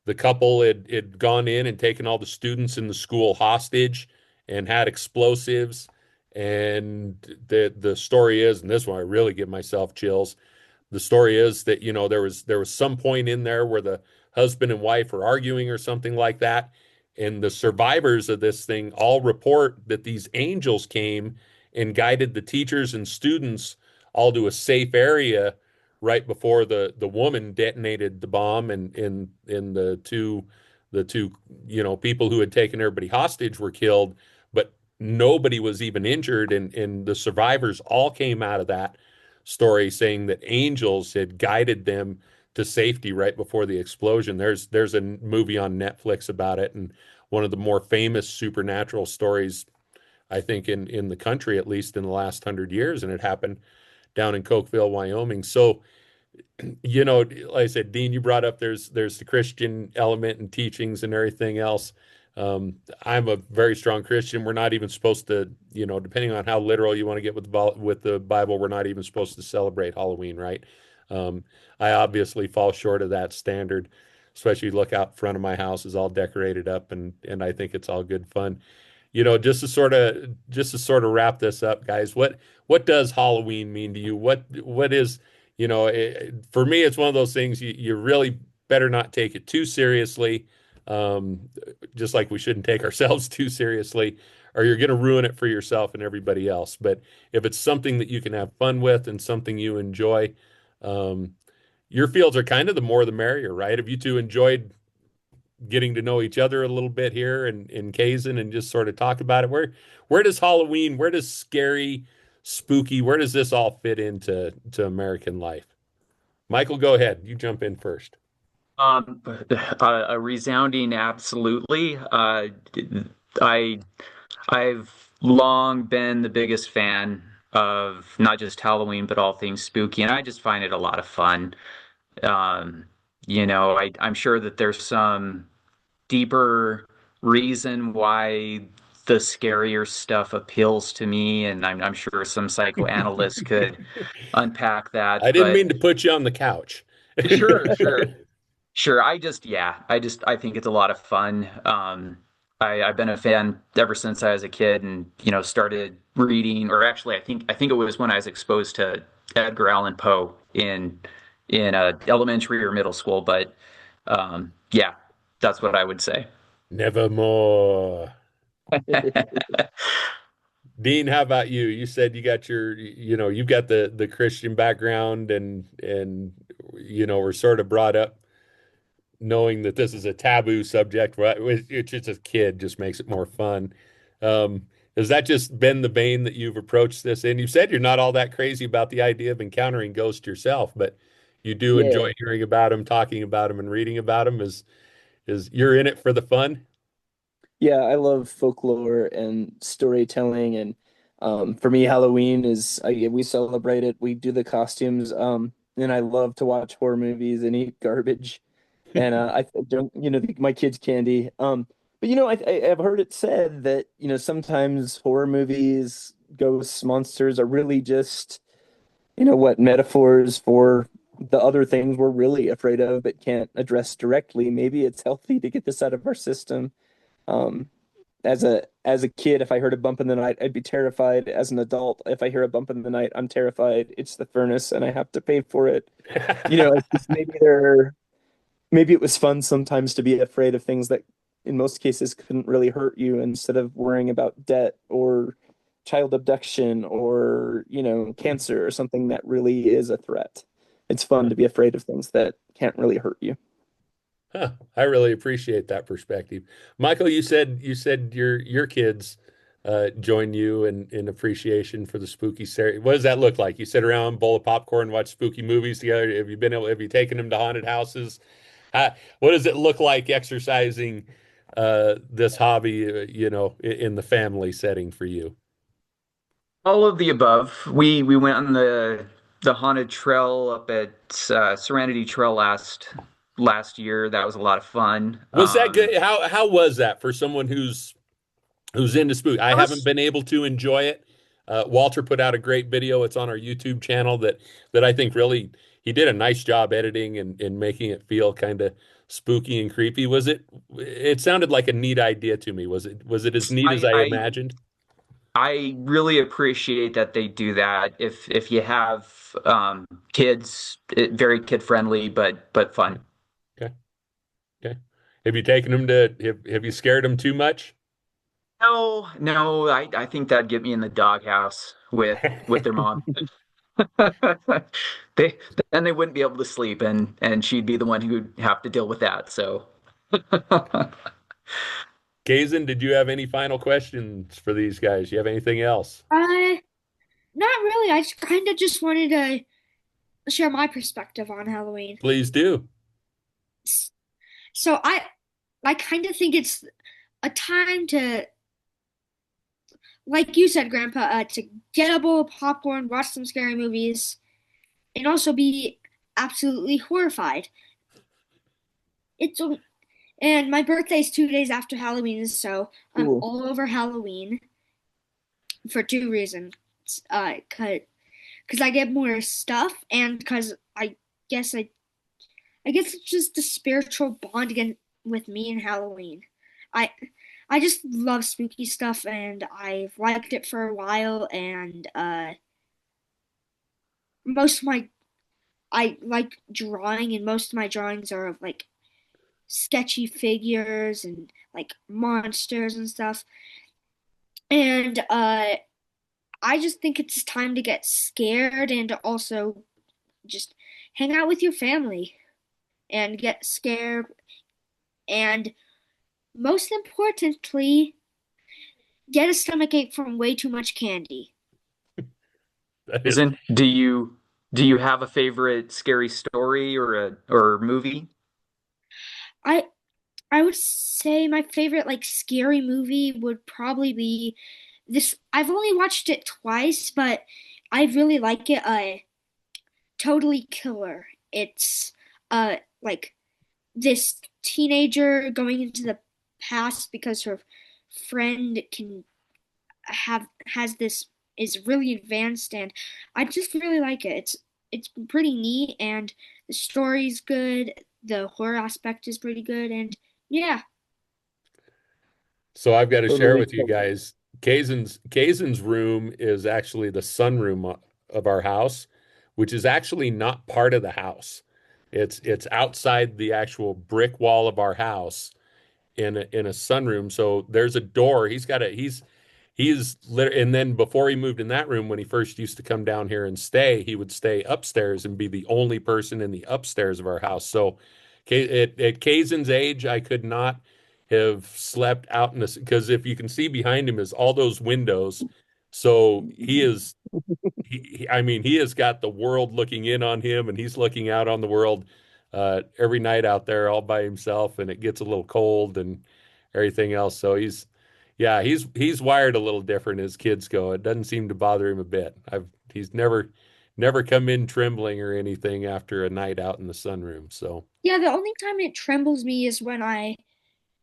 The couple had gone in and taken all the students in the school hostage and had explosives. And the story is, and this one I really give myself chills. The story is that there was some point in there where the husband and wife were arguing or something like that, and the survivors of this thing all report that these angels came and guided the teachers and students all to a safe area right before the woman detonated the bomb, and the two people who had taken everybody hostage were killed, but nobody was even injured, and the survivors all came out of that story saying that angels had guided them to safety right before the explosion. There's a movie on Netflix about it, and one of the more famous supernatural stories, I think, in the country, at least in the last 100 years, and it happened down in Cokeville, Wyoming. So, like I said, Dean, you brought up there's the Christian element and teachings and everything else. I'm a very strong Christian. We're not even supposed to, depending on how literal you want to get with the Bible, we're not even supposed to celebrate Halloween, right? Um, I obviously fall short of that standard. Especially look out front of my house is all decorated up, and I think it's all good fun. Just to sort of wrap this up, guys, what does Halloween mean to you? What is, for me, it's one of those things you really better not take it too seriously. Um, just like we shouldn't take ourselves too seriously, or you're going to ruin it for yourself and everybody else. But if it's something that you can have fun with and something you enjoy, um, your fields are kind of the more the merrier, right? Have you two enjoyed getting to know each other a little bit here in Kazen and just sort of talk about it? Where does Halloween, where does scary, spooky, where does this all fit into American life? Michael, go ahead. You jump in first. A resounding absolutely. I I've long been the biggest fan of not just Halloween but all things spooky, and I just find it a lot of fun. Um, I'm sure that there's some deeper reason why the scarier stuff appeals to me, and I'm sure some psychoanalysts could unpack that. I didn't But mean to put you on the couch. sure, sure. Sure. I think it's a lot of fun. I've been a fan ever since I was a kid and, started reading, or actually, I think it was when I was exposed to Edgar Allan Poe in elementary or middle school. But yeah, that's what I would say. Nevermore. Dean, how about you? You said you got you've got the Christian background and we're sort of brought up knowing that this is a taboo subject, right? It's just a kid just makes it more fun. Um, has that just been the vein that you've approached this in? You said you're not all that crazy about the idea of encountering ghosts yourself, but you do enjoy Yeah. hearing about them, talking about them, and reading about them. Is you're in it for the fun? Yeah, I love folklore and storytelling, and for me, Halloween is we celebrate it. We do the costumes, and I love to watch horror movies and eat garbage, and I don't, my kids' candy. But I've heard it said that sometimes horror movies, ghosts, monsters are really just what metaphors for the other things we're really afraid of but can't address directly. Maybe it's healthy to get this out of our system. Um, as a kid, if I heard a bump in the night, I'd be terrified. As an adult, if I hear a bump in the night, I'm terrified. It's the furnace, and I have to pay for it. It's just maybe it was fun sometimes to be afraid of things that, in most cases, couldn't really hurt you, instead of worrying about debt or child abduction or cancer or something that really is a threat. It's fun to be afraid of things that can't really hurt you. Huh, I really appreciate that perspective. Michael, you said your kids join you in appreciation for the spooky series. What does that look like? You sit around, bowl of popcorn, watch spooky movies together. Have you taken them to haunted houses? What does it look like exercising this hobby, in the family setting for you? All of the above. We went on the haunted trail up at Serenity Trail last year. That was a lot of fun. Was that good? How was that for someone who's into spook? I That haven't was been able to enjoy it. Walter put out a great video. It's on our YouTube channel that I think really he did a nice job editing and making it feel kind of spooky and creepy. Was it? It sounded like a neat idea to me. Was it as neat as I I I imagined? I really appreciate that they do that. If you have kids, very kid friendly, but fun. Okay. Okay. Have you taken them to? Have you scared them too much? No, no, I think that'd get me in the doghouse with their mom. They then they wouldn't be able to sleep, and she'd be the one who'd have to deal with that. So Kazen, did you have any final questions for these guys? You have anything else? Uh, Not really. I just kind of just wanted to share my perspective on Halloween. Please do. So I kind of think it's a time to, like you said, Grandpa, to get a bowl of popcorn, watch some scary movies, and also be absolutely horrified. It's And my birthday's 2 days after Halloween, so I'm Cool. all over Halloween for two reasons. Cause I get more stuff, and cause guess I guess it's just the spiritual bond again with me and Halloween. I I just love spooky stuff, and I've liked it for a while. And most of my I like drawing, and most of my drawings are of like sketchy figures and like monsters and stuff. And I just think it's time to get scared and to also just hang out with your family and get scared. And most importantly, get a stomachache from way too much candy. That is, Isn't do you have a favorite scary story or movie? I I would say my favorite like scary movie would probably be this. I've only watched it twice, but I really like it. Totally Killer. It's like this teenager going into the past because her friend can have has this is really advanced, and I just really like it. It's pretty neat, and the story's good. The horror aspect is pretty good, and yeah. so I've got to share Totally with you cool. guys. Kazen's room is actually the sunroom of our house, which is actually not part of the house. It's outside the actual brick wall of our house in a sunroom. So there's a door. And then before he moved in that room, when he first used to come down here and stay, he would stay upstairs and be the only person in the upstairs of our house. So at Kazen's age, I could not have slept out in this because if you can see behind him is all those windows. So I mean, he has got the world looking in on him, and he's looking out on the world every night out there all by himself, and it gets a little cold and everything else. So yeah, he's wired a little different as kids go. It doesn't seem to bother him a bit. He's never come in trembling or anything after a night out in the sunroom. So Yeah, the only time it trembles me is when I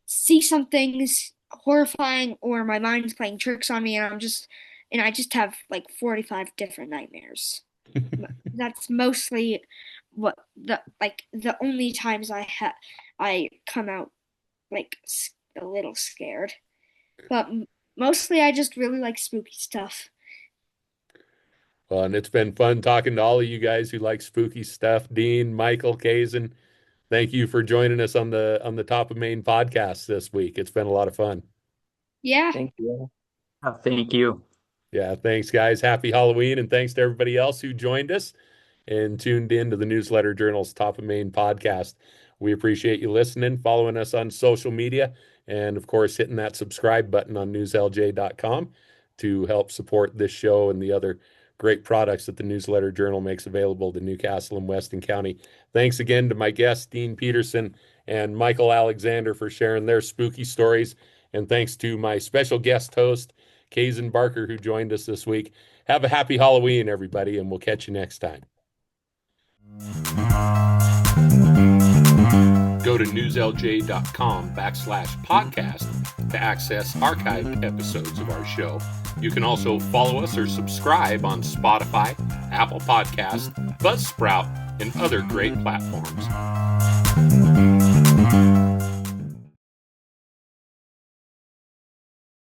see something horrifying or my mind's playing tricks on me, and I just have like 45 different nightmares. That's mostly what the only times I come out like a little scared. But mostly I just really like spooky stuff. well, and it's been fun talking to all of you guys who like spooky stuff. Dean, Michael, Kazen, thank you for joining us on the Top of Maine podcast this week. It's been a lot of fun. Yeah. Thank you. Thank you. Yeah, thanks, guys. Happy Halloween, and thanks to everybody else who joined us and tuned in to the Newsletter Journal's Top of Maine podcast. We appreciate you listening, following us on social media, and of course, hitting that subscribe button on newslj.com to help support this show and the other great products that the Newsletter Journal makes available to Newcastle and Weston County. Thanks again to my guests, Dean Petersen and Michael Alexander, for sharing their spooky stories. And thanks to my special guest host, Kazen Barker, who joined us this week. Have a happy Halloween, everybody, and we'll catch you next time. Go to newslj.com/podcast to access archived episodes of our show. You can also follow us or subscribe on Spotify, Apple Podcasts, Buzzsprout, and other great platforms.